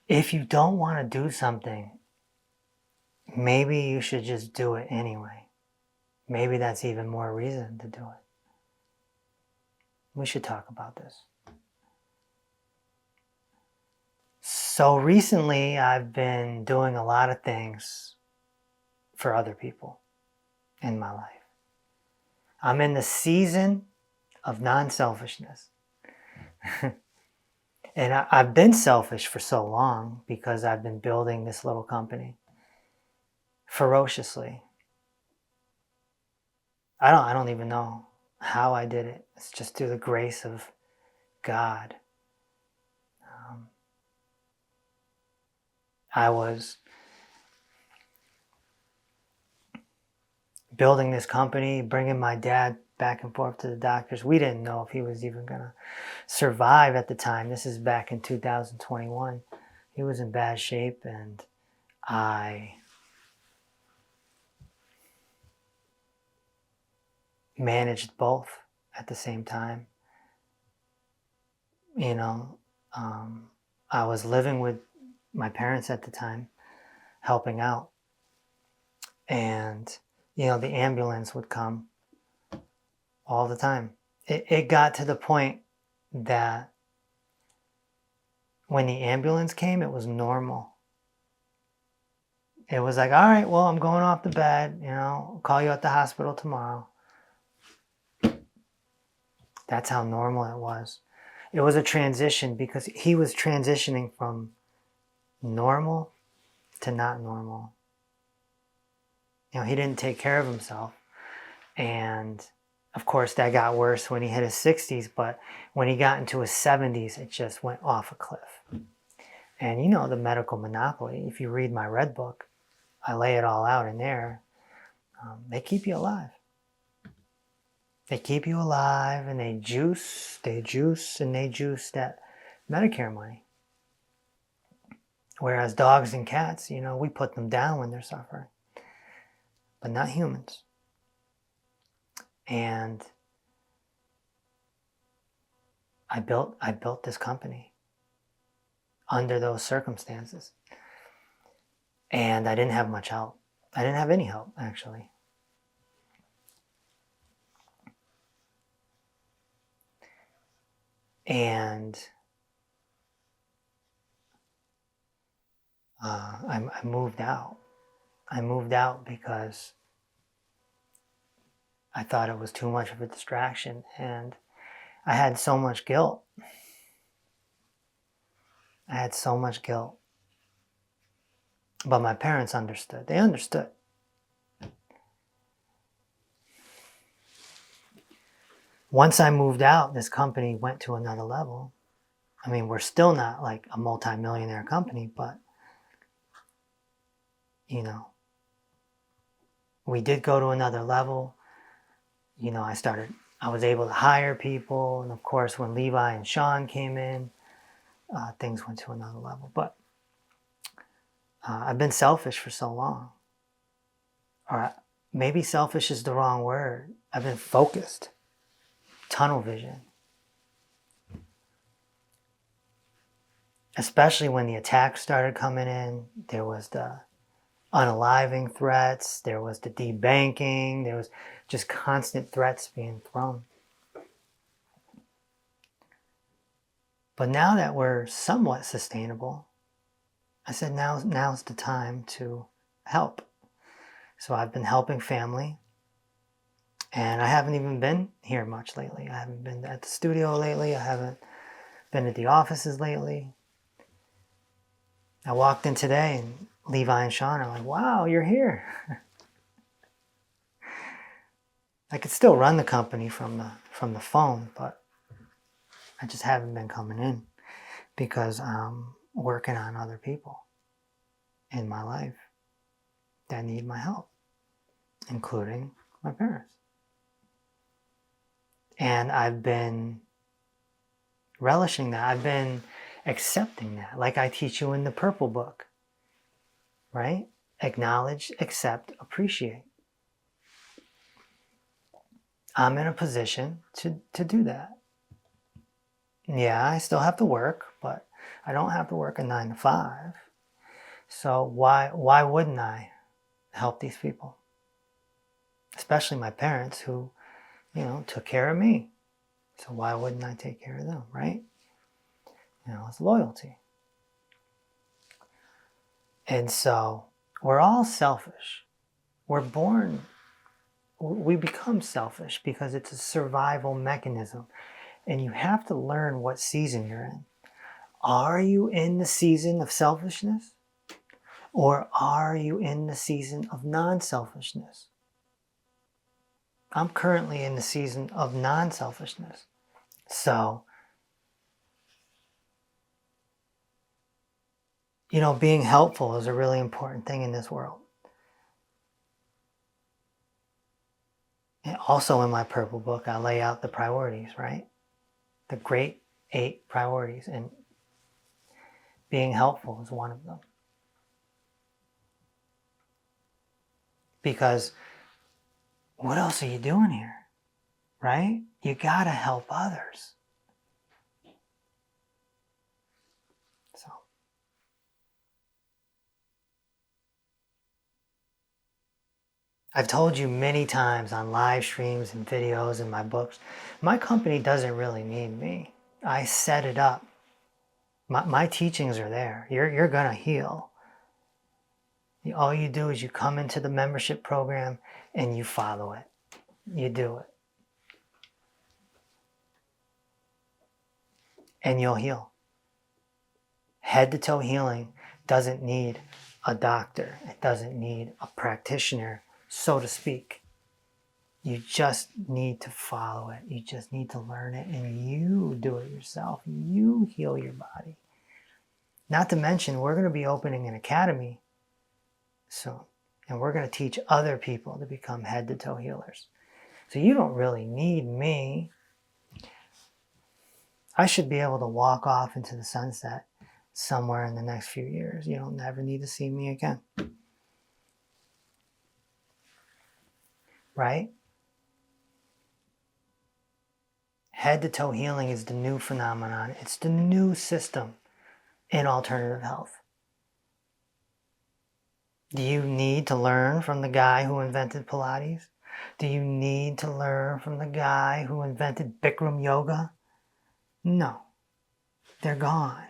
if you don't want to do something, maybe you should just do it anyway. Maybe that's even more reason to do it. We should talk about this. So recently, I've been doing a lot of things for other people in my life. I'm in the season of non-selfishness. And I've been selfish for so long because I've been building this little company ferociously. I don't even know how I did it. It's just through the grace of God. I was building this company, bringing my dad back and forth to the doctors. We didn't know if he was even going to survive at the time. This is back in 2021. He was in bad shape, and I managed both at the same time. You know, I was living with my parents at the time, helping out. And, you know, the ambulance would come all the time. It got to the point that when the ambulance came, it was normal. It was like, all right, well, I'm going off the bed, you know, I'll call you at the hospital tomorrow. That's how normal it was. It was a transition because he was transitioning from normal to not normal. You know, he didn't take care of himself. And of course, that got worse when he hit his 60s, but when he got into his 70s, it just went off a cliff. And you know, the medical monopoly, if you read my red book, I lay it all out in there. They keep you alive. They keep you alive, and they juice that Medicare money. Whereas dogs and cats, you know, we put them down when they're suffering, but not humans. And I built this company under those circumstances. And I didn't have much help. I didn't have any help, actually. And I moved out. I moved out because I thought it was too much of a distraction, and I had so much guilt. I had so much guilt. But my parents understood. They understood. Once I moved out, this company went to another level. I mean, we're still not like a multi-millionaire company, but, you know, we did go to another level. You know, I was able to hire people. And of course, when Levi and Sean came in, things went to another level. But I've been selfish for so long. Or maybe selfish is the wrong word. I've been focused. Tunnel vision. Especially when the attacks started coming in, there was the unaliving threats, there was the debanking, there was just constant threats being thrown. But now that we're somewhat sustainable, I said now's the time to help. So I've been helping family, and I haven't even been here much lately. I haven't been at the studio lately. I haven't been at the offices lately. I walked in today and Levi and Sean are like, wow, you're here. I could still run the company from the phone, but I just haven't been coming in because I'm working on other people in my life that need my help, including my parents. And I've been relishing that. I've been accepting that, like I teach you in the purple book, right? Acknowledge, accept, appreciate. I'm in a position to do that. Yeah, I still have to work, but I don't have to work a 9 to 5. So why wouldn't I help these people? Especially my parents who, took care of me. So why wouldn't I take care of them, right? It's loyalty. And so we're all selfish. We're born, we become selfish because it's a survival mechanism. And you have to learn what season you're in. Are you in the season of selfishness? Or are you in the season of non-selfishness? I'm currently in the season of non-selfishness. So, being helpful is a really important thing in this world. And also in my purple book, I lay out the priorities, right? The great 8 priorities, and being helpful is one of them. Because what else are you doing here, right? You gotta help others. So, I've told you many times on live streams and videos and my books, my company doesn't really need me. I set it up. My teachings are there. You're gonna heal. All you do is you come into the membership program and you follow it. You do it. And you'll heal. Head to toe healing doesn't need a doctor. It doesn't need a practitioner, so to speak. You just need to follow it. You just need to learn it, and you do it yourself. You heal your body. Not to mention, we're going to be opening an academy soon, and we're going to teach other people to become head to toe healers. So you don't really need me. I should be able to walk off into the sunset somewhere in the next few years. You don't never need to see me again. Right? Head to toe healing is the new phenomenon. It's the new system in alternative health. Do you need to learn from the guy who invented Pilates? Do you need to learn from the guy who invented Bikram yoga? No. They're gone.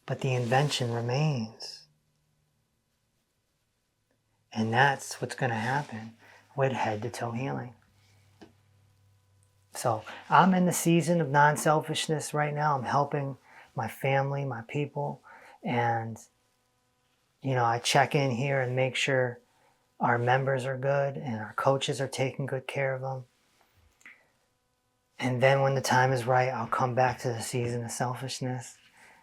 But the invention remains. And that's what's going to happen with head to toe healing. So I'm in the season of non-selfishness right now. I'm helping my family, my people, and I check in here and make sure our members are good and our coaches are taking good care of them. And then when the time is right, I'll come back to the season of selfishness,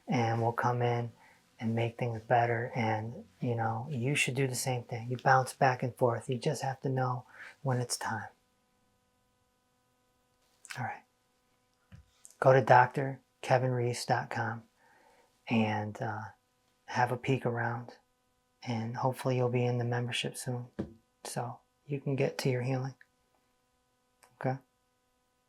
and we'll come in and make things better. And you should do the same thing. You bounce back and forth. You just have to know when it's time. All right. Go to drkevinreese.com and have a peek around. And hopefully you'll be in the membership soon, so you can get to your healing.